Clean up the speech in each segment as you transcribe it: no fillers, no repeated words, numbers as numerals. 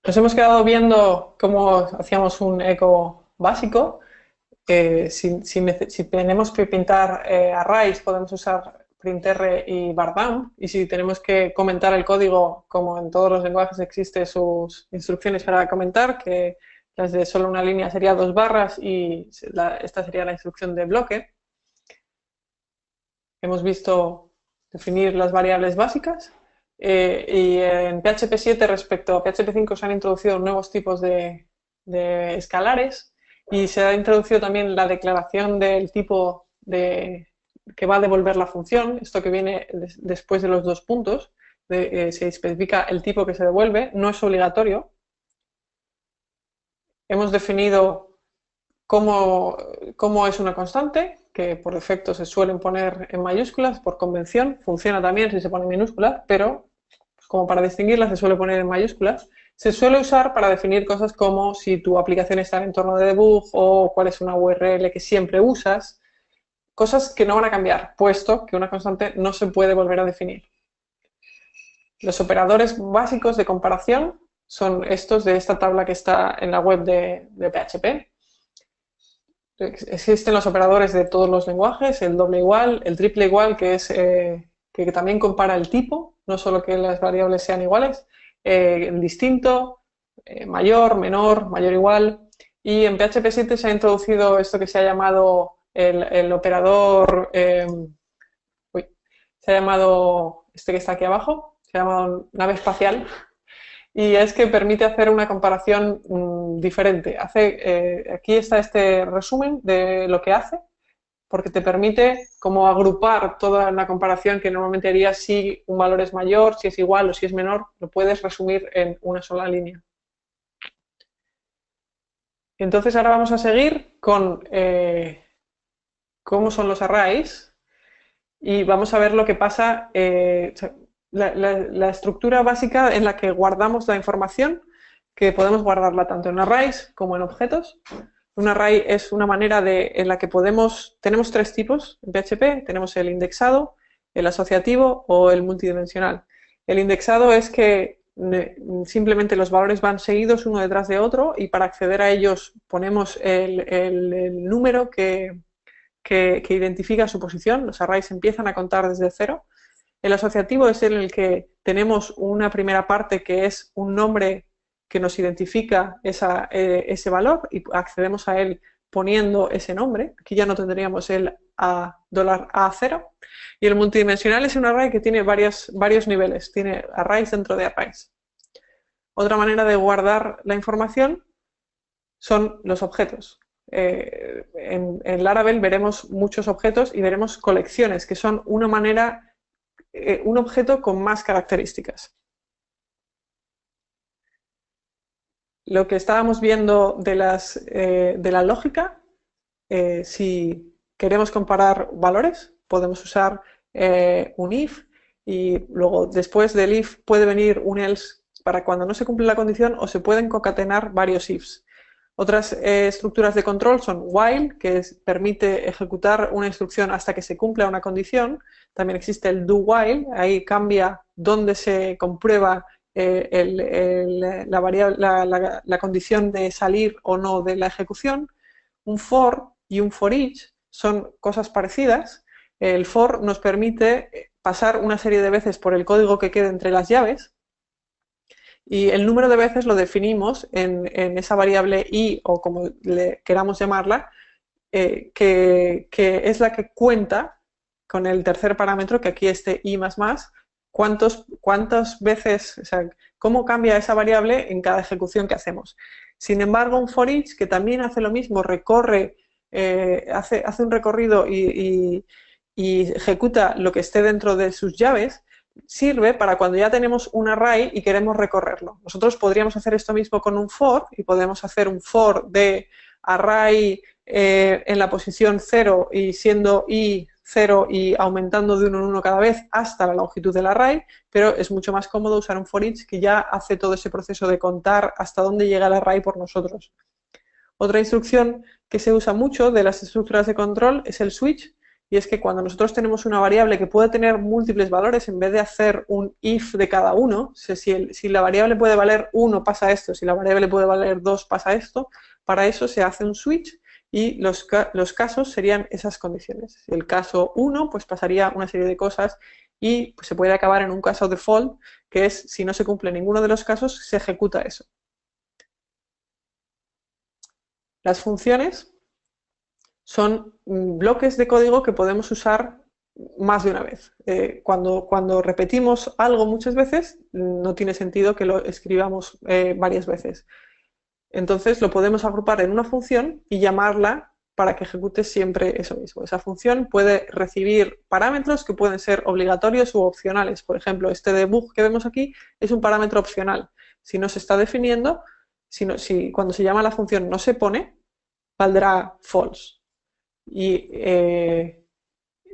Nos hemos quedado viendo cómo hacíamos un eco básico. Si tenemos que pintar arrays, podemos usar printrr y bardam. Y si tenemos que comentar el código, como en todos los lenguajes existe sus instrucciones para comentar, que las de solo una línea sería 2 barras y esta sería la instrucción de bloque. Hemos visto definir las variables básicas. Y en PHP 7 respecto a PHP 5 se han introducido nuevos tipos de escalares y se ha introducido también la declaración del tipo que va a devolver la función, esto que viene después de los 2 puntos, se especifica el tipo que se devuelve, no es obligatorio. Hemos definido cómo es una constante, que por defecto se suelen poner en mayúsculas por convención, funciona también si se pone en minúsculas, pero como para distinguirlas se suele poner en mayúsculas. Se suele usar para definir cosas como si tu aplicación está en entorno de debug o cuál es una URL que siempre usas, cosas que no van a cambiar, puesto que una constante no se puede volver a definir. Los operadores básicos de comparación son estos de esta tabla que está en la web de PHP. Existen los operadores de todos los lenguajes, el doble igual, el triple igual, que es que también compara el tipo, no solo que las variables sean iguales, el distinto, mayor, menor, mayor, igual. Y en PHP 7 se ha introducido esto que se ha llamado el operador, se ha llamado, este que está aquí abajo, se ha llamado nave espacial, y es que permite hacer una comparación diferente. Aquí está este resumen de lo que hace, porque te permite como agrupar toda la comparación que normalmente harías si un valor es mayor, si es igual o si es menor, lo puedes resumir en una sola línea. Entonces ahora vamos a seguir con cómo son los arrays y vamos a ver lo que pasa, la estructura básica en la que guardamos la información, que podemos guardarla tanto en arrays como en objetos. Un array es una manera en la que tenemos 3 tipos en PHP, tenemos el indexado, el asociativo o el multidimensional. El indexado es que simplemente los valores van seguidos uno detrás de otro y para acceder a ellos ponemos el número que identifica su posición. Los arrays empiezan a contar desde 0. El asociativo es el que tenemos una primera parte que es un nombre que nos identifica ese valor y accedemos a él poniendo ese nombre. Aquí ya no tendríamos el $A0. Y el multidimensional es un array que tiene varios niveles, tiene arrays dentro de arrays. Otra manera de guardar la información son los objetos. En Laravel veremos muchos objetos y veremos colecciones, que son una manera, un objeto con más características. Lo que estábamos viendo de la lógica, si queremos comparar valores, podemos usar un if y luego después del if puede venir un else para cuando no se cumple la condición o se pueden concatenar varios ifs. Otras estructuras de control son while, que permite ejecutar una instrucción hasta que se cumpla una condición. También existe el do while, ahí cambia dónde se comprueba la condición de salir o no de la ejecución. Un for y un for each son cosas parecidas. El for nos permite pasar una serie de veces por el código que quede entre las llaves y el número de veces lo definimos en esa variable i o como le queramos llamarla, que es la que cuenta con el tercer parámetro, que aquí este i++, cuántas veces, o sea, cómo cambia esa variable en cada ejecución que hacemos. Sin embargo, un for each, que también hace lo mismo, hace un recorrido y ejecuta lo que esté dentro de sus llaves, sirve para cuando ya tenemos un array y queremos recorrerlo. Nosotros podríamos hacer esto mismo con un for y podemos hacer un for de array en la posición 0 y siendo i 0 y aumentando de 1 en 1 cada vez hasta la longitud del array, pero es mucho más cómodo usar un for each que ya hace todo ese proceso de contar hasta dónde llega el array por nosotros. Otra instrucción que se usa mucho de las estructuras de control es el switch, y es que cuando nosotros tenemos una variable que puede tener múltiples valores, en vez de hacer un if de cada uno, si la variable puede valer 1 pasa esto, si la variable puede valer 2 pasa esto, para eso se hace un switch y los casos serían esas condiciones. Si el caso 1, pues pasaría una serie de cosas y pues, se puede acabar en un caso default, que es si no se cumple ninguno de los casos, se ejecuta eso. Las funciones son bloques de código que podemos usar más de una vez. Cuando repetimos algo muchas veces, no tiene sentido que lo escribamos varias veces. Entonces lo podemos agrupar en una función y llamarla para que ejecute siempre eso mismo. Esa función puede recibir parámetros que pueden ser obligatorios u opcionales. Por ejemplo, este debug que vemos aquí es un parámetro opcional. Si no se está definiendo, si cuando se llama la función no se pone, valdrá false. Y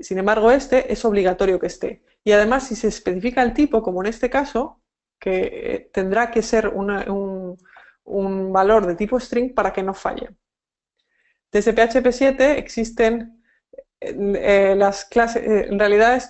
sin embargo, este es obligatorio que esté. Y además, si se especifica el tipo, como en este caso, que tendrá que ser un valor de tipo string para que no falle. Desde PHP 7 existen las clases, en realidad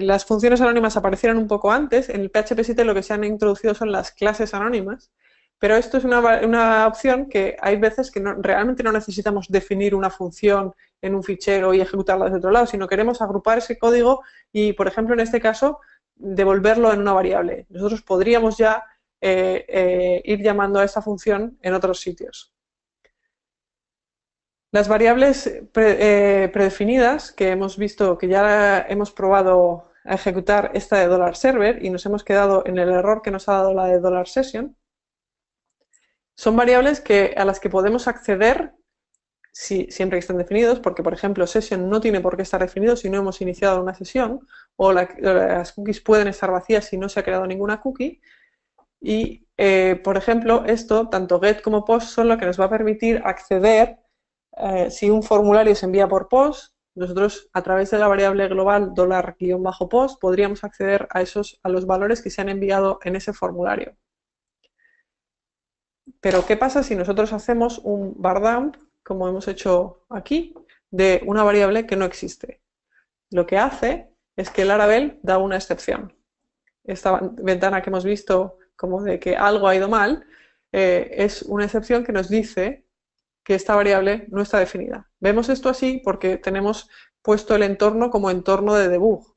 las funciones anónimas aparecieron un poco antes. En el PHP 7 lo que se han introducido son las clases anónimas, pero esto es una opción que hay veces que realmente no necesitamos definir una función en un fichero y ejecutarla desde otro lado, sino queremos agrupar ese código y, por ejemplo, en este caso, devolverlo en una variable. Nosotros podríamos ya ir llamando a esta función en otros sitios. Las variables predefinidas, que hemos visto que ya hemos probado a ejecutar esta de $server y nos hemos quedado en el error que nos ha dado la de $session, son variables a las que podemos acceder siempre que estén definidos, porque por ejemplo session no tiene por qué estar definido si no hemos iniciado una sesión, o las cookies pueden estar vacías si no se ha creado ninguna cookie. Y por ejemplo esto, tanto get como post, son lo que nos va a permitir acceder si un formulario se envía por post. Nosotros a través de la variable global $-post podríamos acceder a los valores que se han enviado en ese formulario. Pero ¿qué pasa si nosotros hacemos un bar dump, como hemos hecho aquí, de una variable que no existe? Lo que hace es que Laravel da una excepción. Esta ventana que hemos visto como de que algo ha ido mal, es una excepción que nos dice que esta variable no está definida. Vemos esto así porque tenemos puesto el entorno como entorno de debug.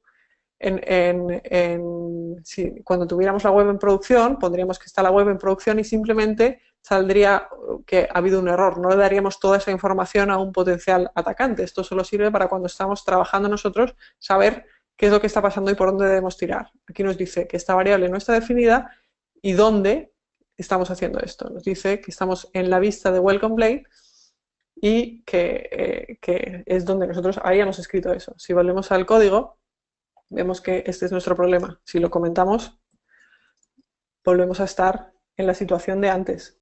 Cuando tuviéramos la web en producción, pondríamos que está la web en producción y simplemente saldría que ha habido un error. No le daríamos toda esa información a un potencial atacante. Esto solo sirve para cuando estamos trabajando nosotros saber qué es lo que está pasando y por dónde debemos tirar. Aquí nos dice que esta variable no está definida y dónde estamos haciendo esto. Nos dice que estamos en la vista de Welcome Blade y que es donde nosotros habíamos escrito eso. Si volvemos al código, vemos que este es nuestro problema. Si lo comentamos, volvemos a estar en la situación de antes.